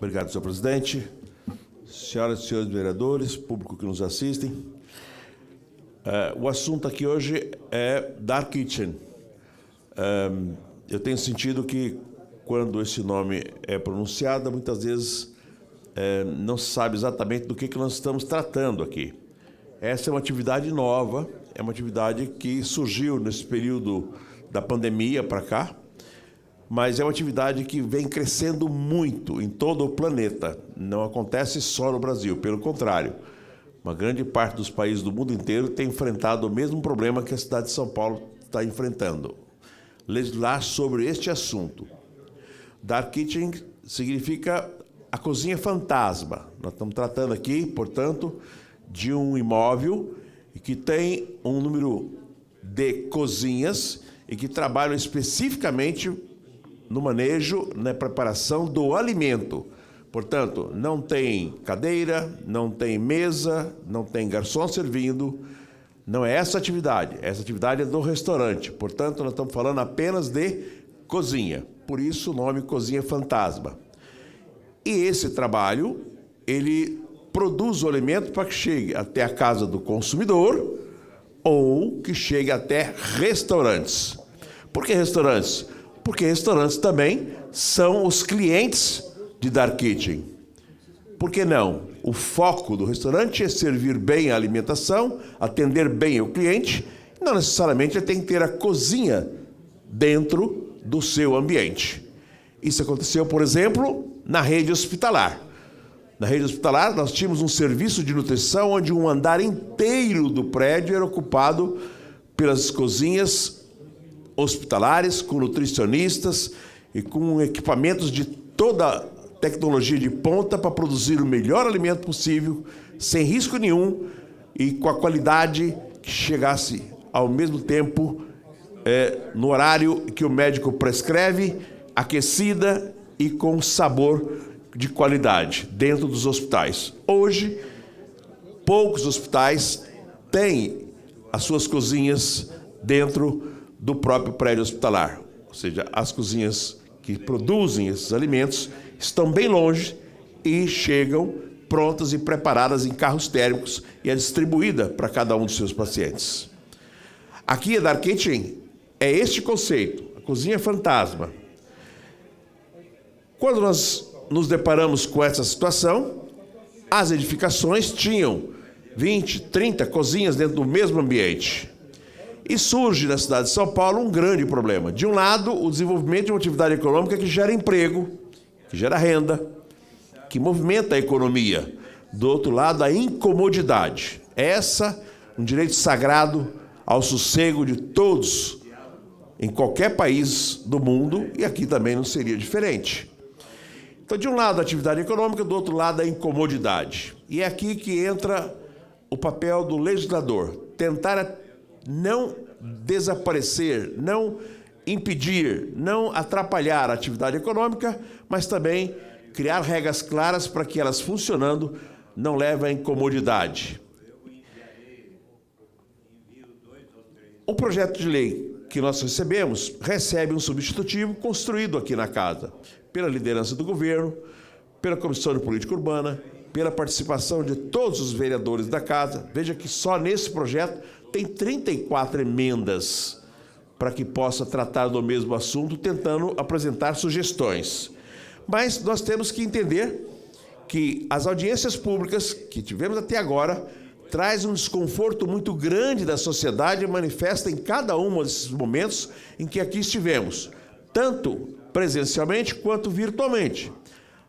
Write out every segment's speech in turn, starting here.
Obrigado, senhor presidente. Senhoras e senhores vereadores, público que nos assistem. O assunto aqui hoje é Dark Kitchen. Eu tenho sentido que, quando esse nome é pronunciado, muitas vezes não se sabe exatamente do que nós estamos tratando aqui. Essa é uma atividade nova, é uma atividade que surgiu nesse período da pandemia para cá, mas é uma atividade que vem crescendo muito em todo o planeta. Não acontece só no Brasil, pelo contrário. Uma grande parte dos países do mundo inteiro tem enfrentado o mesmo problema que a cidade de São Paulo está enfrentando. Legislar sobre este assunto. Dark Kitchen significa a cozinha fantasma. Nós estamos tratando aqui, portanto, de um imóvel que tem um número de cozinhas e que trabalham especificamente no manejo, na preparação do alimento. Portanto, não tem cadeira, não tem mesa, não tem garçom servindo. Não é essa atividade. Essa atividade é do restaurante. Portanto, nós estamos falando apenas de cozinha. Por isso o nome Cozinha Fantasma. E esse trabalho, ele produz o alimento para que chegue até a casa do consumidor ou que chegue até restaurantes. Por que restaurantes? Porque restaurantes também são os clientes de Dark Kitchen. Por que não? O foco do restaurante é servir bem a alimentação, atender bem o cliente, e não necessariamente ele tem que ter a cozinha dentro do seu ambiente. Isso aconteceu, por exemplo, na rede hospitalar. Na rede hospitalar, nós tínhamos um serviço de nutrição onde um andar inteiro do prédio era ocupado pelas cozinhas hospitalares, com nutricionistas e com equipamentos de toda tecnologia de ponta para produzir o melhor alimento possível, sem risco nenhum e com a qualidade que chegasse ao mesmo tempo no horário que o médico prescreve, aquecida e com sabor de qualidade dentro dos hospitais. Hoje, poucos hospitais têm as suas cozinhas dentro do próprio prédio hospitalar. Ou seja, as cozinhas que produzem esses alimentos estão bem longe e chegam prontas e preparadas em carros térmicos e é distribuída para cada um dos seus pacientes. Aqui a Dark Kitchen é este conceito, a cozinha fantasma. Quando nós nos deparamos com essa situação, as edificações tinham 20, 30 cozinhas dentro do mesmo ambiente. E surge na cidade de São Paulo um grande problema. De um lado, o desenvolvimento de uma atividade econômica que gera emprego, que gera renda, que movimenta a economia. Do outro lado, a incomodidade. Essa, um direito sagrado ao sossego de todos, em qualquer país do mundo, e aqui também não seria diferente. Então, de um lado, a atividade econômica, do outro lado, a incomodidade. E é aqui que entra o papel do legislador, tentar não desaparecer, não impedir, não atrapalhar a atividade econômica, mas também criar regras claras para que elas funcionando não levem à incomodidade. O projeto de lei que nós recebemos recebe um substitutivo construído aqui na casa, pela liderança do governo, pela Comissão de Política Urbana, pela participação de todos os vereadores da casa. Veja que só nesse projeto tem 34 emendas para que possa tratar do mesmo assunto, tentando apresentar sugestões. Mas nós temos que entender que as audiências públicas que tivemos até agora traz um desconforto muito grande da sociedade e manifesta em cada um desses momentos em que aqui estivemos, tanto presencialmente quanto virtualmente.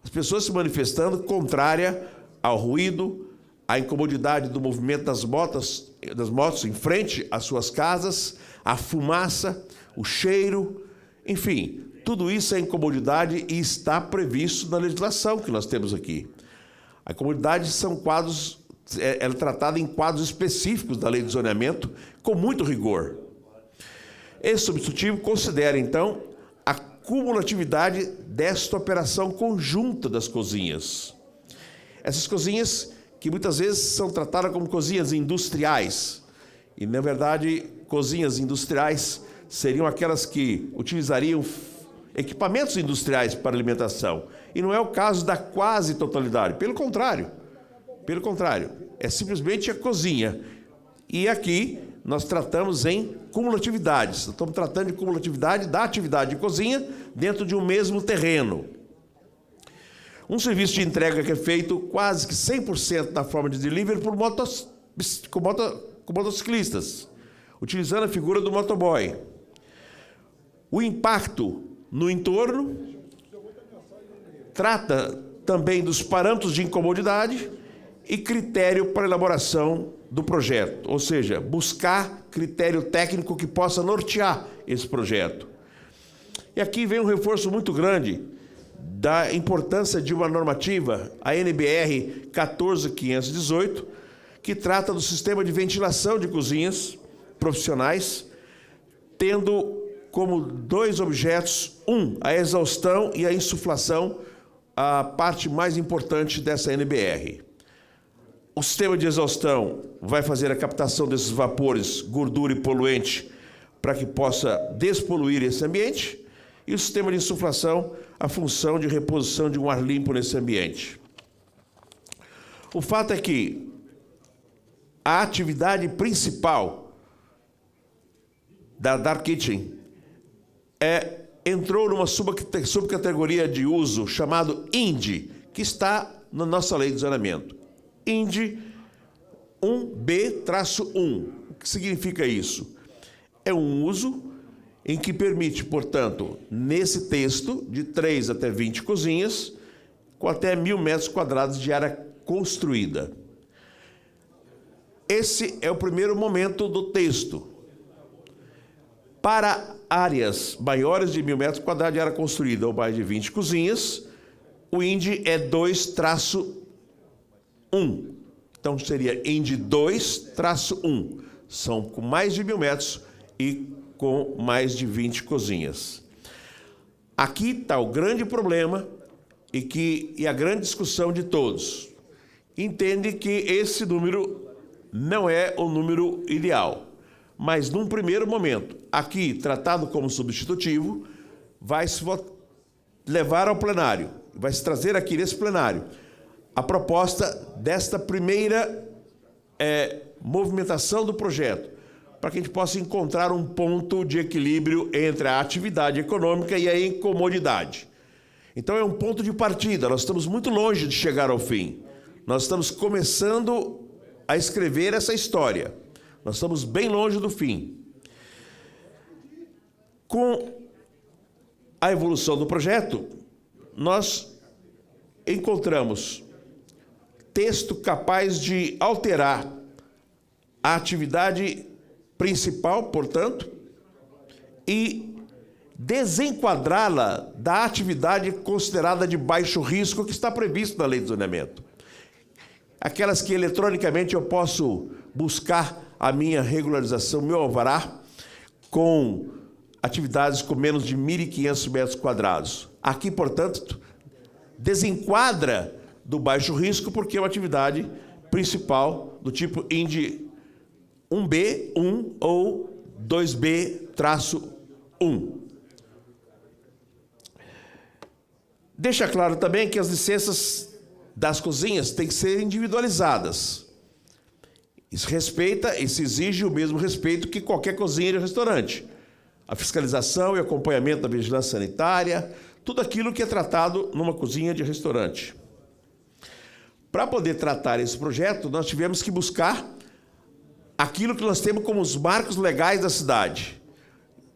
As pessoas se manifestando contrária ao ruído, à incomodidade do movimento das motos em frente às suas casas, a fumaça, o cheiro, enfim, tudo isso é incomodidade e está previsto na legislação que nós temos aqui. A incomodidade são quadros, ela é tratada em quadros específicos da lei de zoneamento com muito rigor. Esse substitutivo considera, então, a cumulatividade desta operação conjunta das cozinhas. Essas cozinhas que muitas vezes são tratadas como cozinhas industriais. E, na verdade, cozinhas industriais seriam aquelas que utilizariam equipamentos industriais para alimentação. E não é o caso da quase totalidade. Pelo contrário, é simplesmente a cozinha. E aqui nós tratamos em cumulatividades. Estamos tratando de cumulatividade da atividade de cozinha dentro de um mesmo terreno. Um serviço de entrega que é feito quase que 100% da forma de delivery por com motociclistas, utilizando a figura do motoboy. O impacto no entorno trata também dos parâmetros de incomodidade e critério para elaboração do projeto, ou seja, buscar critério técnico que possa nortear esse projeto. E aqui vem um reforço muito grande da importância de uma normativa, a NBR 14518, que trata do sistema de ventilação de cozinhas profissionais, tendo como dois objetos, a exaustão e a insuflação, a parte mais importante dessa NBR. O sistema de exaustão vai fazer a captação desses vapores, gordura e poluente, para que possa despoluir esse ambiente, e o sistema de insuflação, a função de reposição de um ar limpo nesse ambiente. O fato é que a atividade principal da Dark Kitchen entrou numa subcategoria de uso chamado INDE, que está na nossa lei de zoneamento. INDE 1B-1. O que significa isso? É um uso em que permite, portanto, nesse texto, de 3 até 20 cozinhas, com até 1.000 metros quadrados de área construída. Esse é o primeiro momento do texto. Para áreas maiores de 1.000 metros quadrados de área construída ou mais de 20 cozinhas, o INDE é 2-1. Então, seria INDE 2-1. São com mais de 1.000 metros e com mais de 20 cozinhas. Aqui está o grande problema e a grande discussão de todos. Entende que esse número não é o número ideal, mas num primeiro momento, aqui tratado como substitutivo, vai se levar ao plenário, vai se trazer aqui nesse plenário a proposta desta primeira movimentação do projeto, para que a gente possa encontrar um ponto de equilíbrio entre a atividade econômica e a incomodidade. Então é um ponto de partida, nós estamos muito longe de chegar ao fim. Nós estamos começando a escrever essa história. Nós estamos bem longe do fim. Com a evolução do projeto, nós encontramos texto capaz de alterar a atividade principal, portanto, e desenquadrá-la da atividade considerada de baixo risco que está previsto na lei de zoneamento. Aquelas que eletronicamente eu posso buscar a minha regularização, meu alvará, com atividades com menos de 1.500 metros quadrados. Aqui, portanto, desenquadra do baixo risco, porque é uma atividade principal do tipo INDE 1B1 ou 2B-1. Deixa claro também que as licenças das cozinhas têm que ser individualizadas. Isso respeita e se exige o mesmo respeito que qualquer cozinha de restaurante. A fiscalização e acompanhamento da vigilância sanitária, tudo aquilo que é tratado numa cozinha de restaurante. Para poder tratar esse projeto, nós tivemos que buscar aquilo que nós temos como os marcos legais da cidade.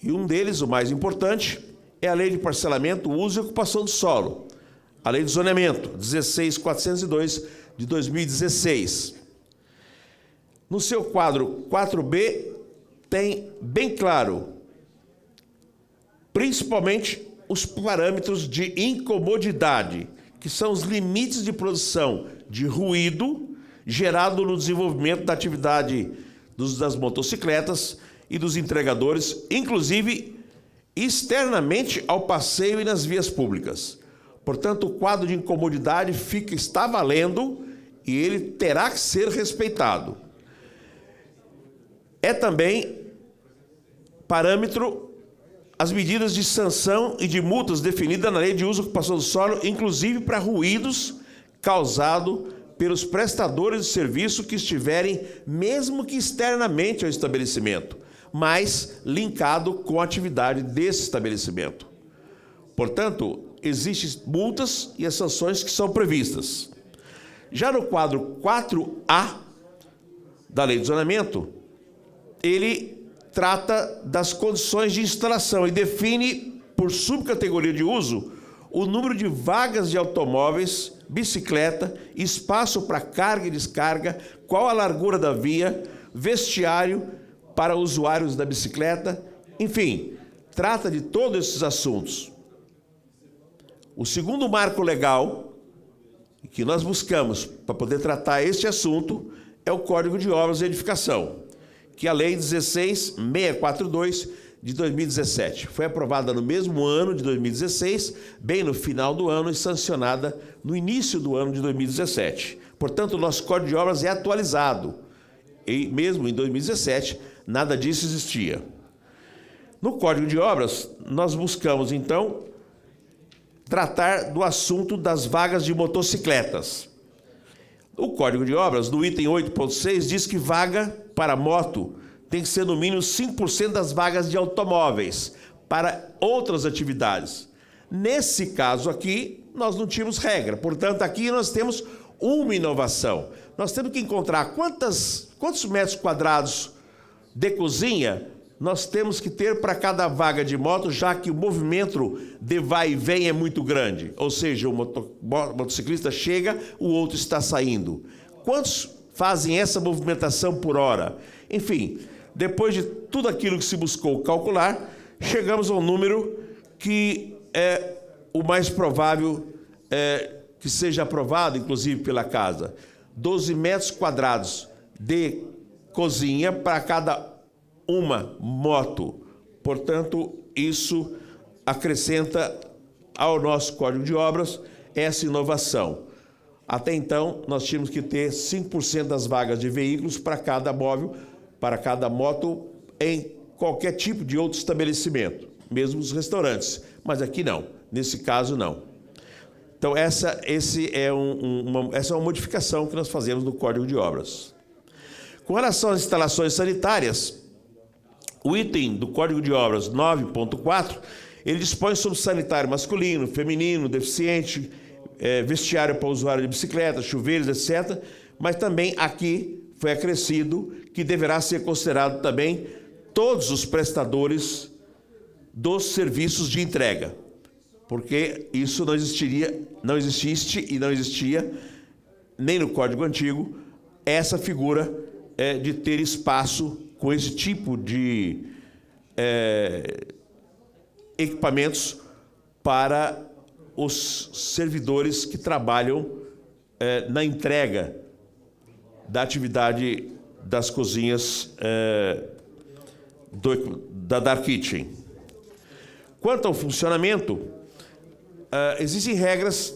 E um deles, o mais importante, é a Lei de Parcelamento, Uso e Ocupação do Solo. A Lei de Zoneamento, 16.402, de 2016. No seu quadro 4B, tem bem claro, principalmente, os parâmetros de incomodidade, que são os limites de produção de ruído gerado no desenvolvimento da atividade das motocicletas e dos entregadores, inclusive externamente ao passeio e nas vias públicas. Portanto, o quadro de incomodidade está valendo e ele terá que ser respeitado. É também parâmetro as medidas de sanção e de multas definidas na Lei de Uso e Ocupação do Solo, inclusive para ruídos causados pelos prestadores de serviço que estiverem, mesmo que externamente ao estabelecimento, mas linkado com a atividade desse estabelecimento. Portanto, existem multas e as sanções que são previstas. Já no quadro 4A da Lei de Zonamento, ele trata das condições de instalação e define, por subcategoria de uso, o número de vagas de automóveis, bicicleta, espaço para carga e descarga, qual a largura da via, vestiário para usuários da bicicleta, enfim, trata de todos esses assuntos. O segundo marco legal que nós buscamos para poder tratar este assunto é o Código de Obras e Edificação, que é a Lei 16642 de 2017. Foi aprovada no mesmo ano de 2016, bem no final do ano, e sancionada no início do ano de 2017. Portanto, o nosso Código de Obras é atualizado. E mesmo em 2017, nada disso existia. No Código de Obras, nós buscamos, então, tratar do assunto das vagas de motocicletas. O Código de Obras, no item 8.6, diz que vaga para moto tem que ser no mínimo 5% das vagas de automóveis para outras atividades. Nesse caso aqui, nós não tínhamos regra. Portanto, aqui nós temos uma inovação. Nós temos que encontrar quantos metros quadrados de cozinha nós temos que ter para cada vaga de moto, já que o movimento de vai e vem é muito grande. Ou seja, o motociclista chega, o outro está saindo. Quantos fazem essa movimentação por hora? Enfim, depois de tudo aquilo que se buscou calcular, chegamos ao número que é o mais provável que seja aprovado, inclusive pela casa. 12 metros quadrados de cozinha para cada uma moto. Portanto, isso acrescenta ao nosso Código de Obras essa inovação. Até então, nós tínhamos que ter 5% das vagas de veículos para cada móvel, para cada moto, em qualquer tipo de outro estabelecimento, mesmo os restaurantes. Mas aqui não, nesse caso não. Então, essa é uma modificação que nós fazemos no Código de Obras. Com relação às instalações sanitárias, o item do Código de Obras 9.4, ele dispõe sobre sanitário masculino, feminino, deficiente, vestiário para usuário de bicicleta, chuveiros, etc. Mas também aqui foi acrescido que deverá ser considerado também todos os prestadores dos serviços de entrega, porque isso não existe e não existia nem no Código Antigo essa figura de ter espaço com esse tipo de equipamentos para os servidores que trabalham na entrega da atividade das cozinhas da Dark Kitchen. Quanto ao funcionamento, existem regras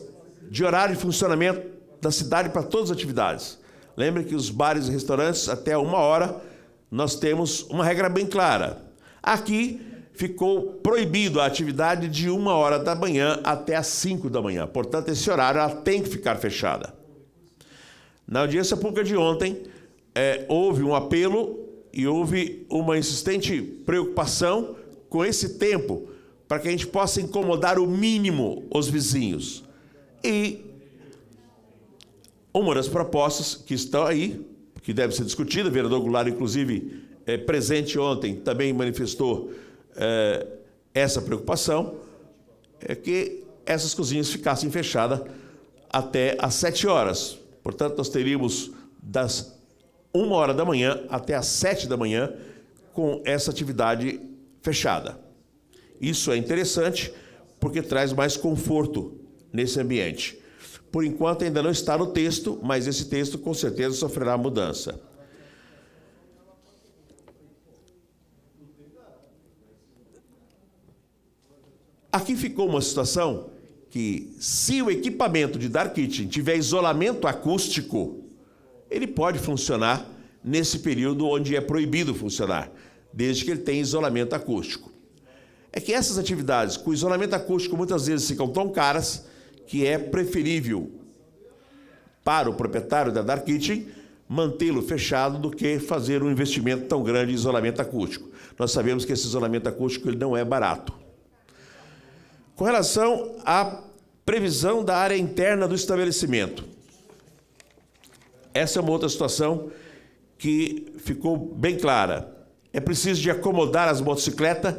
de horário de funcionamento da cidade para todas as atividades. Lembre que os bares e restaurantes, até 1h, nós temos uma regra bem clara. Aqui ficou proibido a atividade de 1h da manhã até às 5 da manhã. Portanto, esse horário ela tem que ficar fechada. Na audiência pública de ontem, houve um apelo e houve uma insistente preocupação com esse tempo, para que a gente possa incomodar o mínimo os vizinhos. E uma das propostas que estão aí, que deve ser discutida, o vereador Goulart, inclusive, presente ontem, também manifestou essa preocupação, é que essas cozinhas ficassem fechadas até às 7h. Portanto, nós teríamos das 1h da manhã até às 7 da manhã com essa atividade fechada. Isso é interessante porque traz mais conforto nesse ambiente. Por enquanto ainda não está no texto, mas esse texto com certeza sofrerá mudança. Aqui ficou uma situação que, se o equipamento de Dark Kitchen tiver isolamento acústico, ele pode funcionar nesse período onde é proibido funcionar, desde que ele tenha isolamento acústico. é que essas atividades com isolamento acústico muitas vezes ficam tão caras que é preferível para o proprietário da Dark Kitchen mantê-lo fechado do que fazer um investimento tão grande em isolamento acústico. Nós sabemos que esse isolamento acústico ele não é barato. Com relação à previsão da área interna do estabelecimento, essa é uma outra situação que ficou bem clara. É preciso de acomodar as motocicletas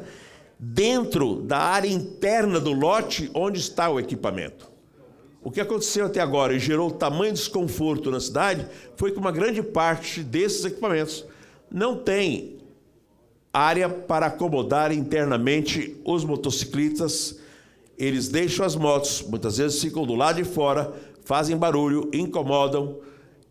dentro da área interna do lote onde está o equipamento. O que aconteceu até agora e gerou tamanho desconforto na cidade foi que uma grande parte desses equipamentos não tem área para acomodar internamente os motociclistas. Eles deixam as motos, muitas vezes ficam do lado de fora, fazem barulho, incomodam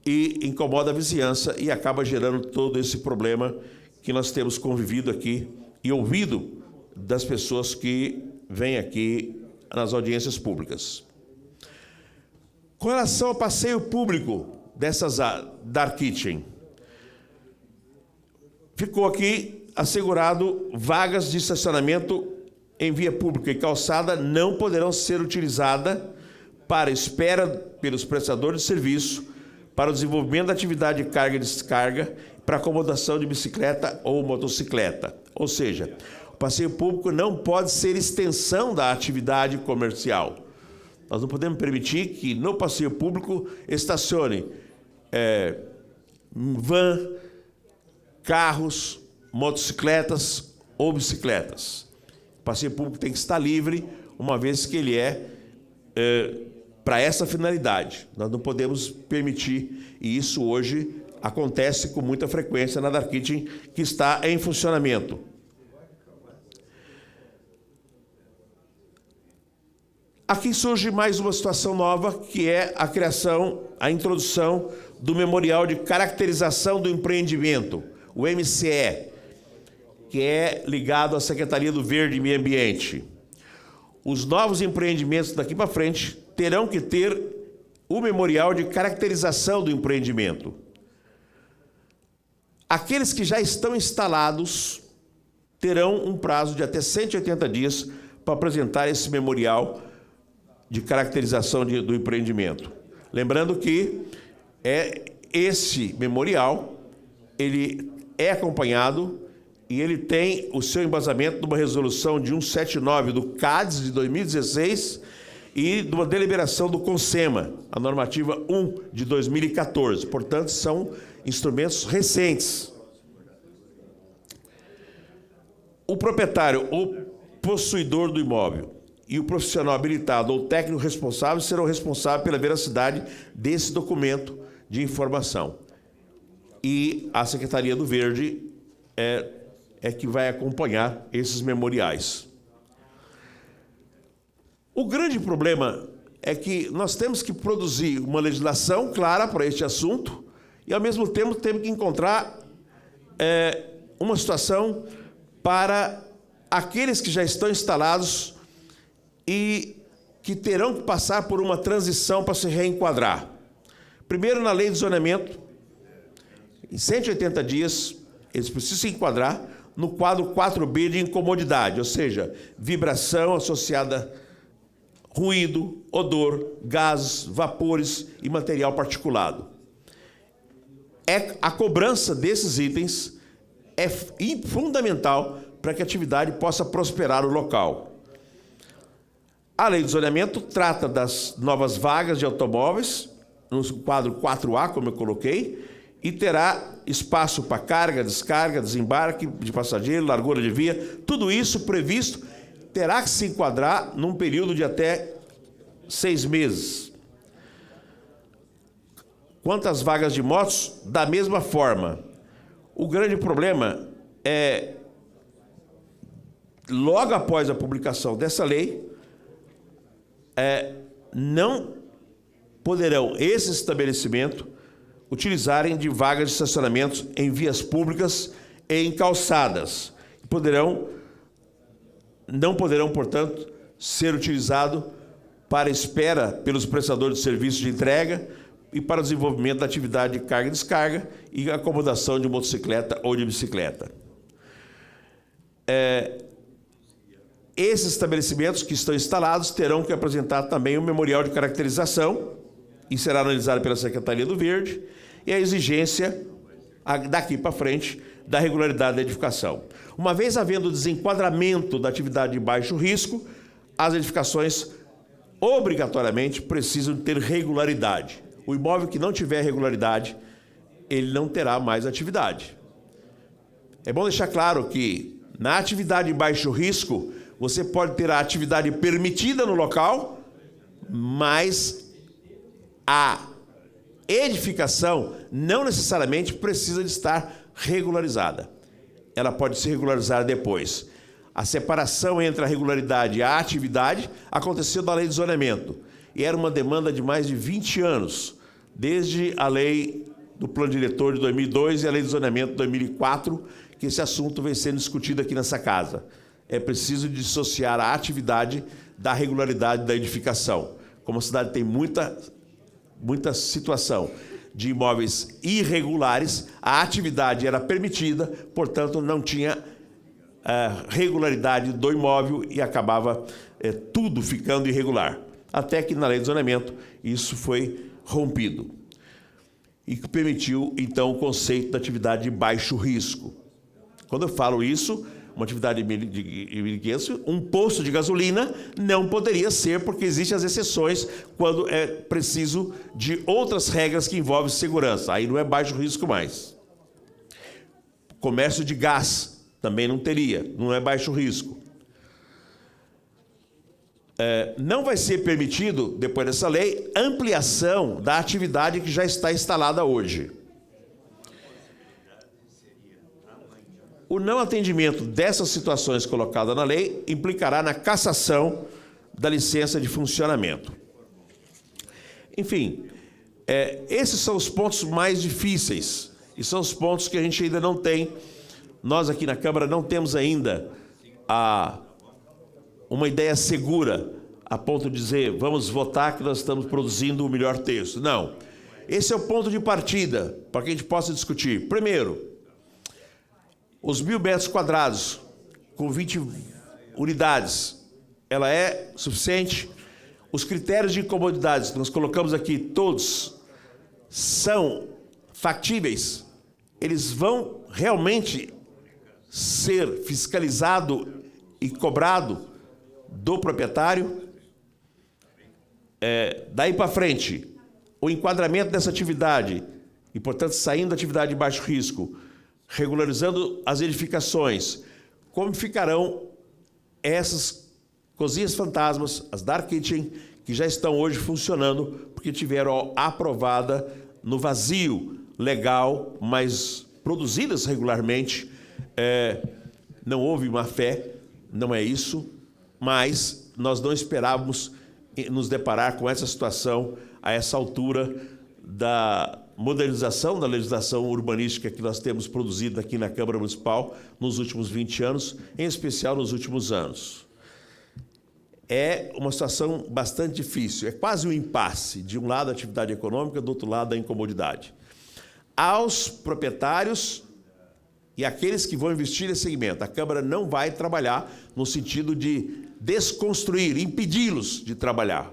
e incomoda a vizinhança e acaba gerando todo esse problema que nós temos convivido aqui e ouvido das pessoas que vêm aqui nas audiências públicas. Com relação ao passeio público dessas Dark Kitchen, ficou aqui assegurado vagas de estacionamento em via pública e calçada não poderão ser utilizadas para espera pelos prestadores de serviço, para o desenvolvimento da atividade de carga e descarga, para acomodação de bicicleta ou motocicleta. Ou seja, o passeio público não pode ser extensão da atividade comercial. Nós não podemos permitir que no passeio público estacione van, carros, motocicletas ou bicicletas. O passeio público tem que estar livre, uma vez que ele é para essa finalidade. Nós não podemos permitir, e isso hoje acontece com muita frequência na Dark Kitchen, que está em funcionamento. Aqui surge mais uma situação nova, que é a criação, a introdução do Memorial de Caracterização do Empreendimento, o MCE, que é ligado à Secretaria do Verde e Meio Ambiente. Os novos empreendimentos daqui para frente terão que ter o Memorial de Caracterização do Empreendimento. Aqueles que já estão instalados terão um prazo de até 180 dias para apresentar esse memorial de caracterização do empreendimento. Lembrando que esse memorial ele é acompanhado e ele tem o seu embasamento numa resolução de 179 do CADES de 2016 e de uma deliberação do CONSEMA, a normativa 1 de 2014. Portanto, são instrumentos recentes. O proprietário ou possuidor do imóvel e o profissional habilitado ou técnico responsável serão responsáveis pela veracidade desse documento de informação. E a Secretaria do Verde é que vai acompanhar esses memoriais. O grande problema é que nós temos que produzir uma legislação clara para este assunto e, ao mesmo tempo, temos que encontrar uma situação para aqueles que já estão instalados e que terão que passar por uma transição para se reenquadrar. Primeiro, na lei de zonamento, em 180 dias, eles precisam se enquadrar no quadro 4B de incomodidade, ou seja, vibração associada a ruído, odor, gases, vapores e material particulado. A cobrança desses itens é fundamental para que a atividade possa prosperar no local. A lei do zoneamento trata das novas vagas de automóveis, no quadro 4A, como eu coloquei, e terá espaço para carga, descarga, desembarque de passageiro, largura de via, tudo isso previsto, terá que se enquadrar num período de até 6 meses. Quanto às vagas de motos, da mesma forma. O grande problema é, logo após a publicação dessa lei, não poderão esses estabelecimentos utilizarem de vagas de estacionamento em vias públicas e em calçadas. Não poderão, portanto, ser utilizados para espera pelos prestadores de serviços de entrega e para o desenvolvimento da atividade de carga e descarga e acomodação de motocicleta ou de bicicleta. Esses estabelecimentos que estão instalados terão que apresentar também um memorial de caracterização, e será analisado pela Secretaria do Verde, e a exigência, daqui para frente, da regularidade da edificação. Uma vez havendo desenquadramento da atividade de baixo risco, as edificações obrigatoriamente precisam ter regularidade. O imóvel que não tiver regularidade, ele não terá mais atividade. É bom deixar claro que, na atividade de baixo risco, você pode ter a atividade permitida no local, mas a edificação não necessariamente precisa de estar regularizada. Ela pode se regularizar depois. A separação entre a regularidade e a atividade aconteceu na lei de zoneamento. E era uma demanda de mais de 20 anos, desde a lei do Plano Diretor de 2002 e a lei de zoneamento de 2004, que esse assunto vem sendo discutido aqui nessa casa. É preciso dissociar a atividade da regularidade da edificação. Como a cidade tem muita situação de imóveis irregulares, a atividade era permitida, portanto, não tinha regularidade do imóvel e acabava tudo ficando irregular. Até que na lei de zoneamento isso foi rompido. E que permitiu, então, o conceito da atividade de baixo risco. Quando eu falo isso, uma atividade de um posto de gasolina não poderia ser, porque existem as exceções quando é preciso de outras regras que envolvem segurança. Aí não é baixo risco mais. Comércio de gás também não teria, não é baixo risco. Não vai ser permitido, depois dessa lei, ampliação da atividade que já está instalada hoje. O não atendimento dessas situações colocadas na lei implicará na cassação da licença de funcionamento. Enfim, esses são os pontos mais difíceis e são os pontos que a gente ainda não tem. Nós aqui na Câmara não temos ainda uma ideia segura a ponto de dizer vamos votar que nós estamos produzindo o melhor texto. Não. Esse é o ponto de partida para que a gente possa discutir. Primeiro, os 1.000 metros quadrados com 20 unidades, ela é suficiente? Os critérios de incomodidades que nós colocamos aqui, todos, são factíveis? Eles vão realmente ser fiscalizado e cobrado do proprietário? Daí para frente, o enquadramento dessa atividade, e portanto saindo da atividade de baixo risco, regularizando as edificações, como ficarão essas cozinhas fantasmas, as dark kitchen, que já estão hoje funcionando, porque tiveram aprovada no vazio legal, mas produzidas regularmente. Não houve má fé, não é isso, mas nós não esperávamos nos deparar com essa situação a essa altura da modernização da legislação urbanística que nós temos produzido aqui na Câmara Municipal nos últimos 20 anos, em especial nos últimos anos. É uma situação bastante difícil, é quase um impasse, de um lado a atividade econômica, do outro lado a incomodidade. Aos proprietários e aqueles que vão investir nesse segmento, a Câmara não vai trabalhar no sentido de desconstruir, impedi-los de trabalhar.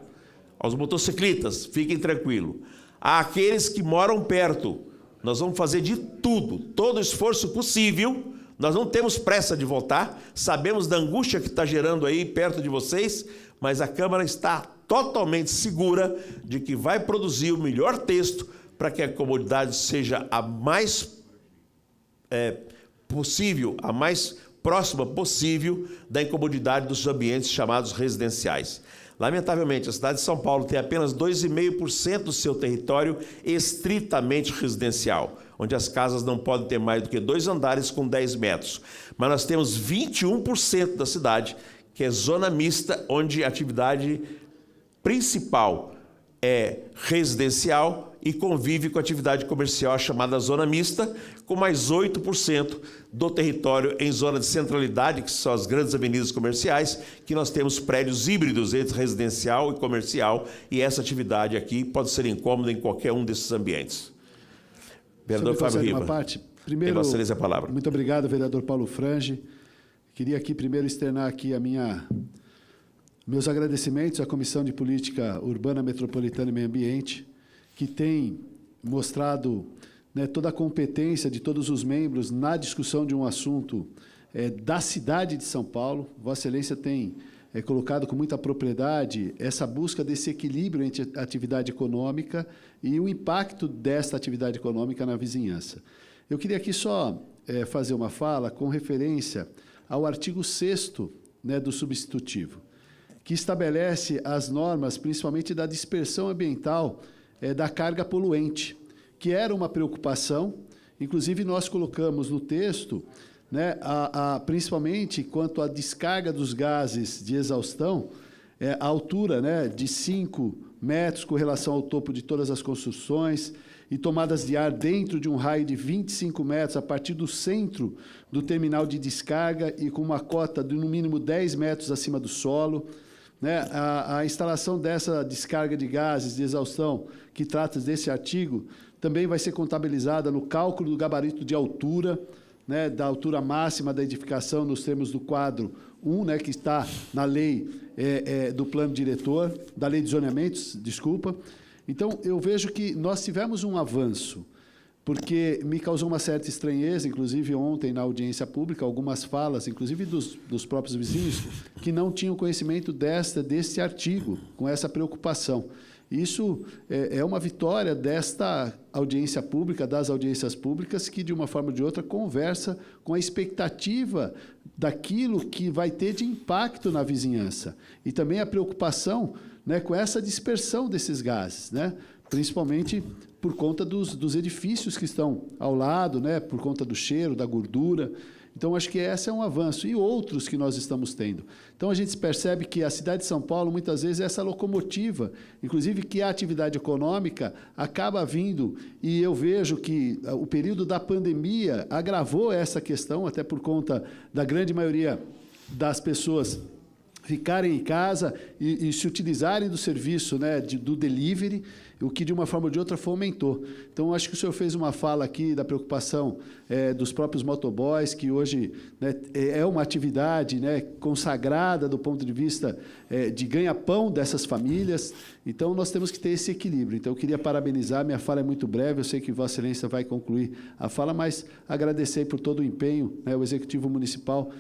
Aos motociclistas, fiquem tranquilos. Àqueles que moram perto, nós vamos fazer de tudo, todo o esforço possível. Nós não temos pressa de voltar, sabemos da angústia que está gerando aí perto de vocês, mas a Câmara está totalmente segura de que vai produzir o melhor texto para que a comodidade seja a mais possível, a mais próxima possível da incomodidade dos ambientes chamados residenciais. Lamentavelmente, a cidade de São Paulo tem apenas 2,5% do seu território estritamente residencial, onde as casas não podem ter mais do que 2 andares com 10 metros. Mas nós temos 21% da cidade, que é zona mista, onde a atividade principal é residencial e convive com a atividade comercial chamada zona mista, com mais 8% do território em zona de centralidade, que são as grandes avenidas comerciais, que nós temos prédios híbridos entre residencial e comercial, e essa atividade aqui pode ser incômoda em qualquer um desses ambientes. Vereador Fábio Riva. Primeiro, Vossa Excelência, a palavra. Muito obrigado, vereador Paulo Frange. Queria aqui primeiro externar aqui meus agradecimentos à Comissão de Política Urbana, Metropolitana e Meio Ambiente, que tem mostrado, né, toda a competência de todos os membros na discussão de um assunto da cidade de São Paulo. Vossa Excelência tem colocado com muita propriedade essa busca desse equilíbrio entre a atividade econômica e o impacto desta atividade econômica na vizinhança. Eu queria aqui só fazer uma fala com referência ao artigo 6º, né, do substitutivo, que estabelece as normas, principalmente da dispersão ambiental da carga poluente, que era uma preocupação. Inclusive, nós colocamos no texto, né, principalmente quanto à descarga dos gases de exaustão, a altura, né, de 5 metros com relação ao topo de todas as construções, e tomadas de ar dentro de um raio de 25 metros a partir do centro do terminal de descarga e com uma cota de, no mínimo, 10 metros acima do solo. Né? A instalação dessa descarga de gases de exaustão, que trata desse artigo, também vai ser contabilizada no cálculo do gabarito de altura, né, da altura máxima da edificação nos termos do quadro 1, né, que está na lei do plano diretor, da lei de zoneamentos, desculpa. Então, eu vejo que nós tivemos um avanço, porque me causou uma certa estranheza, inclusive ontem na audiência pública, algumas falas, inclusive dos próprios vizinhos, que não tinham conhecimento desse artigo, com essa preocupação. Isso é uma vitória desta audiência pública, das audiências públicas, que, de uma forma ou de outra, conversa com a expectativa daquilo que vai ter de impacto na vizinhança. E também a preocupação, né, com essa dispersão desses gases, né, principalmente por conta dos edifícios que estão ao lado, né, por conta do cheiro, da gordura. Então, acho que esse é um avanço, e outros que nós estamos tendo. Então, a gente percebe que a cidade de São Paulo, muitas vezes, é essa locomotiva, inclusive que a atividade econômica acaba vindo, e eu vejo que o período da pandemia agravou essa questão, até por conta da grande maioria das pessoas ficarem em casa e se utilizarem do serviço, né, do delivery, o que, de uma forma ou de outra, fomentou. Então, acho que o senhor fez uma fala aqui da preocupação dos próprios motoboys, que hoje, né, é uma atividade, né, consagrada do ponto de vista de ganha-pão dessas famílias. Então, nós temos que ter esse equilíbrio. Então, eu queria parabenizar, minha fala é muito breve, eu sei que Vossa Excelência vai concluir a fala, mas agradecer por todo o empenho, né, o Executivo Municipal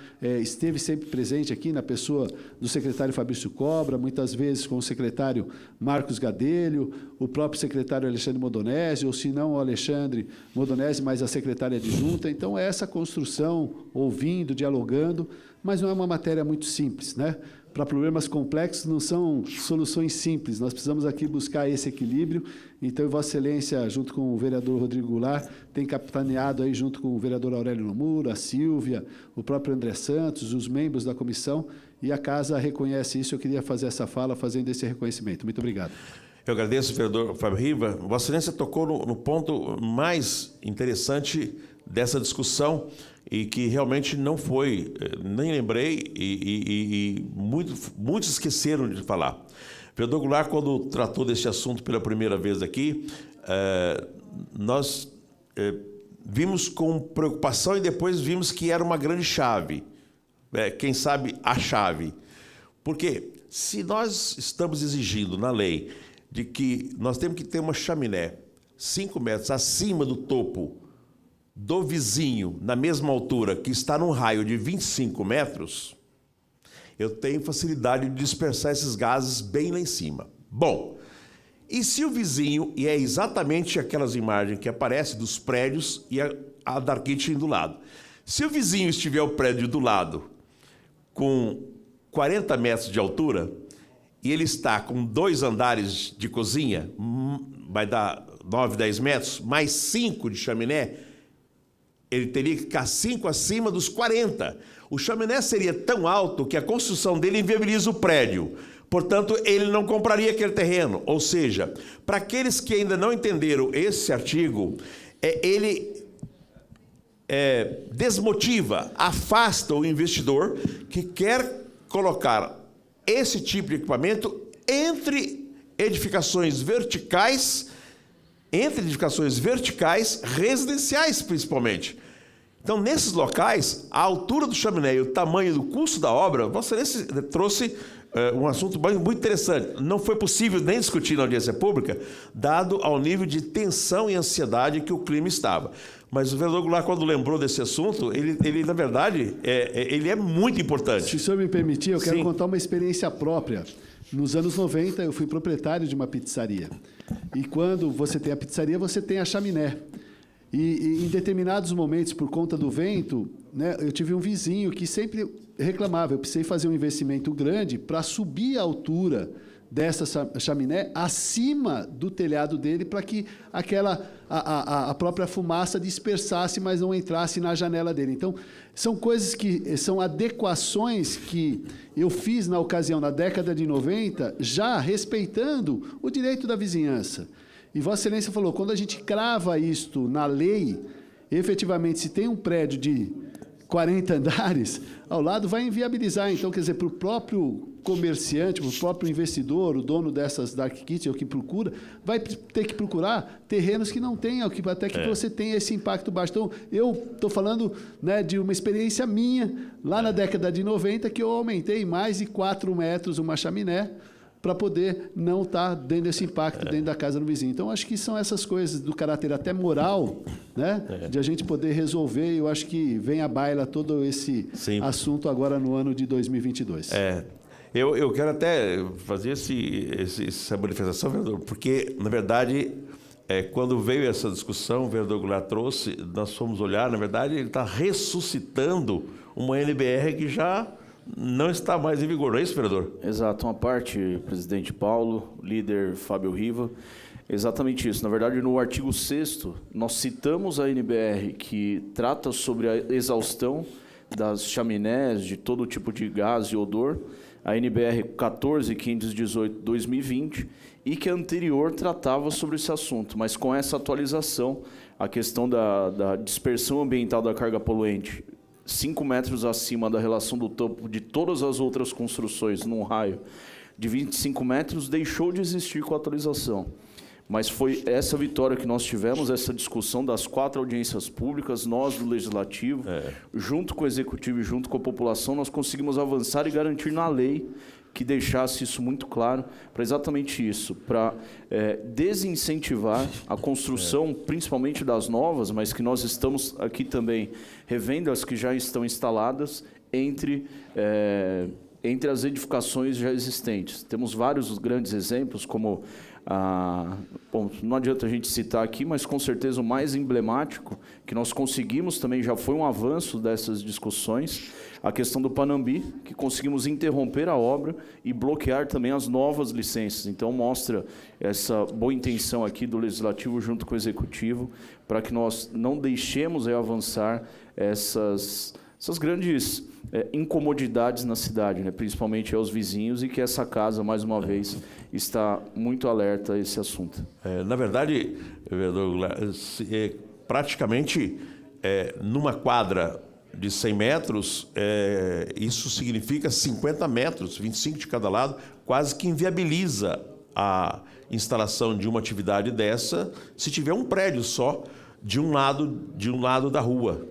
esteve sempre presente aqui, na pessoa do secretário Fabrício Cobra, muitas vezes com o secretário Marcos Gadelho, o próprio secretário Alexandre Modonese, ou se não o Alexandre Modonese, mas a secretária adjunta. Então, é essa construção, ouvindo, dialogando, mas não é uma matéria muito simples, né? Para problemas complexos não são soluções simples, nós precisamos aqui buscar esse equilíbrio. Então, Vossa Excelência, junto com o vereador Rodrigo Goulart, tem capitaneado aí, junto com o vereador Aurélio Nomura, a Silvia, o próprio André Santos, os membros da comissão, e a Casa reconhece isso. Eu queria fazer essa fala, fazendo esse reconhecimento. Muito obrigado. Eu agradeço, vereador Fábio Riva. Vossa Excelência tocou no ponto mais interessante dessa discussão e que realmente não foi, nem lembrei, e muitos esqueceram de falar. O vereador Goulart, quando tratou desse assunto pela primeira vez aqui, nós vimos com preocupação e depois vimos que era uma grande chave, quem sabe a chave. Porque se nós estamos exigindo na lei de que nós temos que ter uma chaminé 5 metros acima do topo do vizinho, na mesma altura, que está num raio de 25 metros, eu tenho facilidade de dispersar esses gases bem lá em cima. Bom, e se o vizinho, e é exatamente aquelas imagens que aparecem dos prédios e a Dark Kitchen do lado, se o vizinho estiver o prédio do lado com 40 metros de altura, e ele está com 2 andares de cozinha, vai dar 9, 10 metros, mais 5 de chaminé, ele teria que ficar 5 acima dos 40. O chaminé seria tão alto que a construção dele inviabiliza o prédio. Portanto, ele não compraria aquele terreno. Ou seja, para aqueles que ainda não entenderam esse artigo, ele desmotiva, afasta o investidor que quer colocar esse tipo de equipamento entre edificações verticais, residenciais principalmente. Então, nesses locais, a altura do chaminé e o tamanho do custo da obra, Vossa Excelência trouxe um assunto muito interessante. Não foi possível nem discutir na audiência pública, dado ao nível de tensão e ansiedade que o clima estava. Mas o vereador Goulart, quando lembrou desse assunto, ele na verdade, ele é muito importante. Se o senhor me permitir, eu quero Sim. contar uma experiência própria. Nos anos 90, eu fui proprietário de uma pizzaria. E quando você tem a pizzaria, você tem a chaminé. E em determinados momentos, por conta do vento, né, eu tive um vizinho que sempre reclamava. Eu precisei fazer um investimento grande para subir a altura dessa chaminé acima do telhado dele, para que a própria fumaça dispersasse, mas não entrasse na janela dele. Então, são coisas que são adequações que eu fiz na ocasião, na década de 90, já respeitando o direito da vizinhança. E Vossa Excelência falou, quando a gente crava isto na lei, efetivamente, se tem um prédio de 40 andares, ao lado vai inviabilizar. Então, quer dizer, para o próprio comerciante, para o próprio investidor, o dono dessas dark kitchens, o que procura, vai ter que procurar terrenos que não tenham, até que você tenha esse impacto baixo. Então, eu estou falando, né, de uma experiência minha, lá na década de 90, que eu aumentei mais de 4 metros uma chaminé, para poder não estar dando esse impacto dentro da casa do vizinho. Então, acho que são essas coisas do caráter até moral, né, de a gente poder resolver, e eu acho que vem à baila todo esse assunto agora no ano de 2022. Eu quero até fazer essa manifestação, vereador, porque, na verdade, quando veio essa discussão, o vereador Goulart trouxe, nós fomos olhar, na verdade, ele está ressuscitando uma NBR que já não está mais em vigor, não é isso, vereador? Exato, uma parte, presidente Paulo, líder Fábio Riva, exatamente isso. Na verdade, no artigo 6º, nós citamos a NBR que trata sobre a exaustão das chaminés, de todo tipo de gás e odor, a NBR 14.518/2020, e que a anterior tratava sobre esse assunto, mas com essa atualização, a questão da dispersão ambiental da carga poluente, 5 metros acima da relação do topo de todas as outras construções, num raio de 25 metros, deixou de existir com a atualização. Mas foi essa vitória que nós tivemos, essa discussão das 4 audiências públicas, nós do Legislativo, junto com o Executivo e junto com a população, nós conseguimos avançar e garantir na lei que deixasse isso muito claro, para exatamente isso, para desincentivar a construção, principalmente das novas, mas que nós estamos aqui também revendo as que já estão instaladas entre as edificações já existentes. Temos vários grandes exemplos, como bom, não adianta a gente citar aqui, mas com certeza o mais emblemático, que nós conseguimos também, já foi um avanço dessas discussões, a questão do Panambi, que conseguimos interromper a obra e bloquear também as novas licenças. Então, mostra essa boa intenção aqui do Legislativo junto com o Executivo, para que nós não deixemos avançar essas grandes incomodidades na cidade, né? Principalmente aos vizinhos, e que essa casa, mais uma vez, está muito alerta a esse assunto. Na verdade, vereador Goulart, praticamente numa quadra de 100 metros, isso significa 50 metros, 25 de cada lado, quase que inviabiliza a instalação de uma atividade dessa se tiver um prédio só de um lado da rua.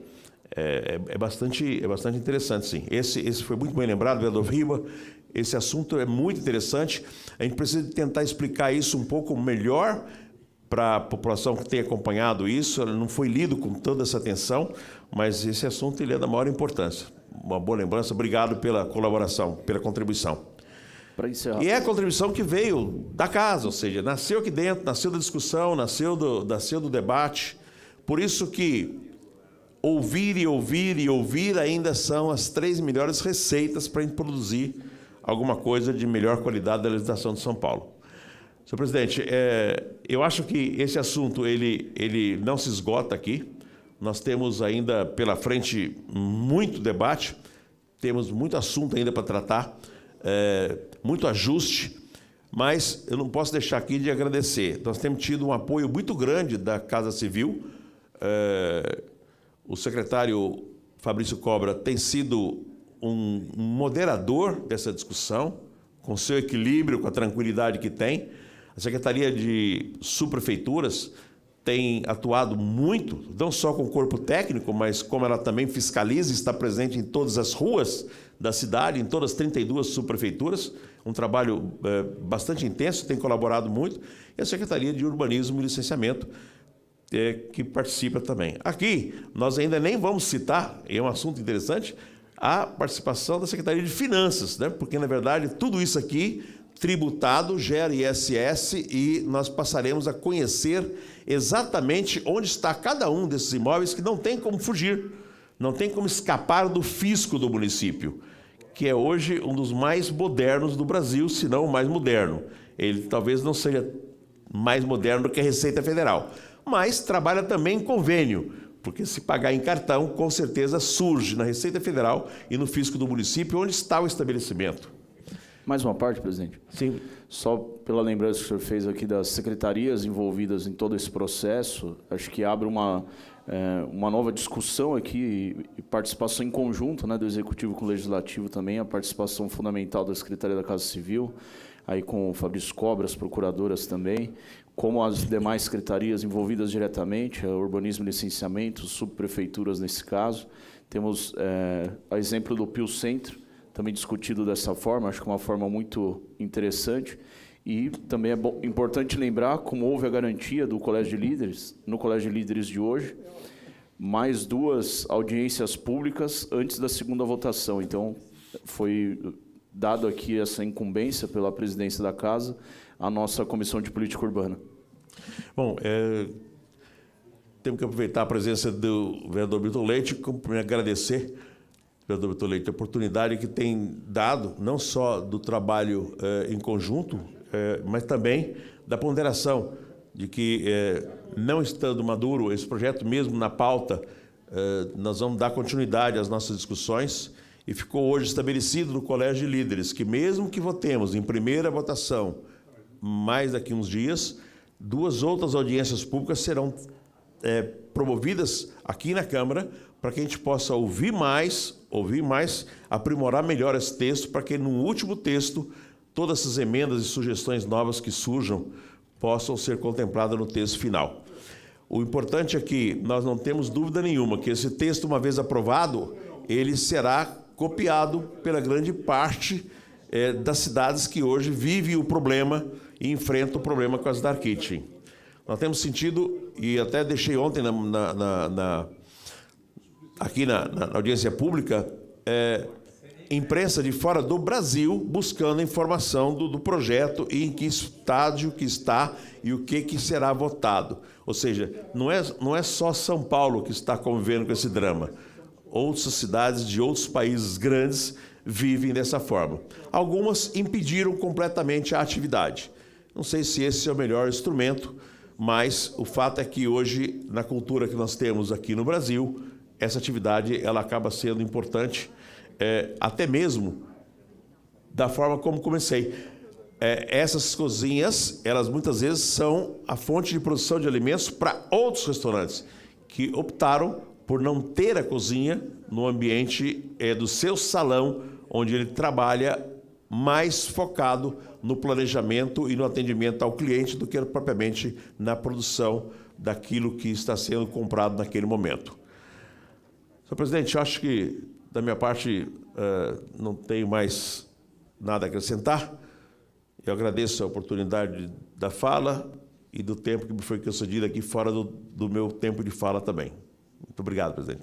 É bastante interessante, sim. Esse foi muito bem lembrado, vereador Riba. Esse assunto é muito interessante. A gente precisa tentar explicar isso um pouco melhor para a população que tem acompanhado isso. Ela não foi lido com toda essa atenção, mas esse assunto ele é da maior importância. Uma boa lembrança. Obrigado pela colaboração, pela contribuição. Para encerrar. E é a contribuição que veio da casa, ou seja, nasceu aqui dentro, nasceu da discussão, nasceu do debate. Por isso que ouvir e ouvir e ouvir ainda são as 3 melhores receitas para a gente produzir alguma coisa de melhor qualidade da legislação de São Paulo. Senhor presidente, eu acho que esse assunto ele não se esgota aqui. Nós temos ainda pela frente muito debate, temos muito assunto ainda para tratar, muito ajuste, mas eu não posso deixar aqui de agradecer. Nós temos tido um apoio muito grande da Casa Civil. O secretário Fabrício Cobra tem sido um moderador dessa discussão, com seu equilíbrio, com a tranquilidade que tem. A Secretaria de Subprefeituras tem atuado muito, não só com o corpo técnico, mas como ela também fiscaliza e está presente em todas as ruas da cidade, em todas as 32 subprefeituras, um trabalho bastante intenso, tem colaborado muito, e a Secretaria de Urbanismo e Licenciamento, que participa também. Aqui, nós ainda nem vamos citar, e é um assunto interessante, a participação da Secretaria de Finanças, né? Porque, na verdade, tudo isso aqui, tributado, gera ISS, e nós passaremos a conhecer exatamente onde está cada um desses imóveis que não tem como fugir, não tem como escapar do fisco do município, que é hoje um dos mais modernos do Brasil, se não o mais moderno. Ele talvez não seja mais moderno do que a Receita Federal, mas trabalha também em convênio, porque se pagar em cartão, com certeza surge na Receita Federal e no fisco do município onde está o estabelecimento. Mais uma parte, presidente? Sim. Só pela lembrança que o senhor fez aqui das secretarias envolvidas em todo esse processo, acho que abre uma nova discussão aqui e participação em conjunto, né, do Executivo com o Legislativo também, a participação fundamental da Secretaria da Casa Civil, aí com o Fabrício Cobra, as procuradoras também, como as demais secretarias envolvidas diretamente, a Urbanismo e Licenciamento, subprefeituras nesse caso. Temos a exemplo do Pio Centro, também discutido dessa forma, acho que é uma forma muito interessante. E também é importante lembrar como houve a garantia do Colégio de Líderes, no Colégio de Líderes de hoje, mais 2 audiências públicas antes da segunda votação. Então, foi dado aqui essa incumbência pela presidência da Casa à nossa Comissão de Política Urbana. Bom, temos que aproveitar a presença do vereador Milton Leite para me agradecer, vereador Milton Leite, a oportunidade que tem dado, não só do trabalho em conjunto, mas também da ponderação de que, não estando maduro esse projeto, mesmo na pauta, nós vamos dar continuidade às nossas discussões, e ficou hoje estabelecido no Colégio de Líderes que, mesmo que votemos em primeira votação, mais daqui uns dias, 2 outras audiências públicas serão promovidas aqui na Câmara, para que a gente possa ouvir mais, aprimorar melhor esse texto, para que no último texto todas essas emendas e sugestões novas que surjam possam ser contempladas no texto final. O importante é que nós não temos dúvida nenhuma que esse texto, uma vez aprovado, ele será copiado pela grande parte das cidades que hoje vivem o problema e enfrentam o problema com as dark kitchen. Nós temos sentido, e até deixei ontem aqui na audiência pública, imprensa de fora do Brasil buscando informação do projeto e em que estágio que está e o que será votado. Ou seja, não é só São Paulo que está convivendo com esse drama. Outras cidades de outros países grandes vivem dessa forma. Algumas impediram completamente a atividade. Não sei se esse é o melhor instrumento, mas o fato é que hoje, na cultura que nós temos aqui no Brasil, essa atividade ela acaba sendo importante, até mesmo da forma como comecei. Essas cozinhas, elas muitas vezes são a fonte de produção de alimentos para outros restaurantes que optaram por não ter a cozinha no ambiente do seu salão, onde ele trabalha mais focado no planejamento e no atendimento ao cliente do que propriamente na produção daquilo que está sendo comprado naquele momento. Senhor presidente, eu acho que, da minha parte, não tenho mais nada a acrescentar. Eu agradeço a oportunidade da fala e do tempo que me foi concedido aqui fora do meu tempo de fala também. Muito obrigado, presidente.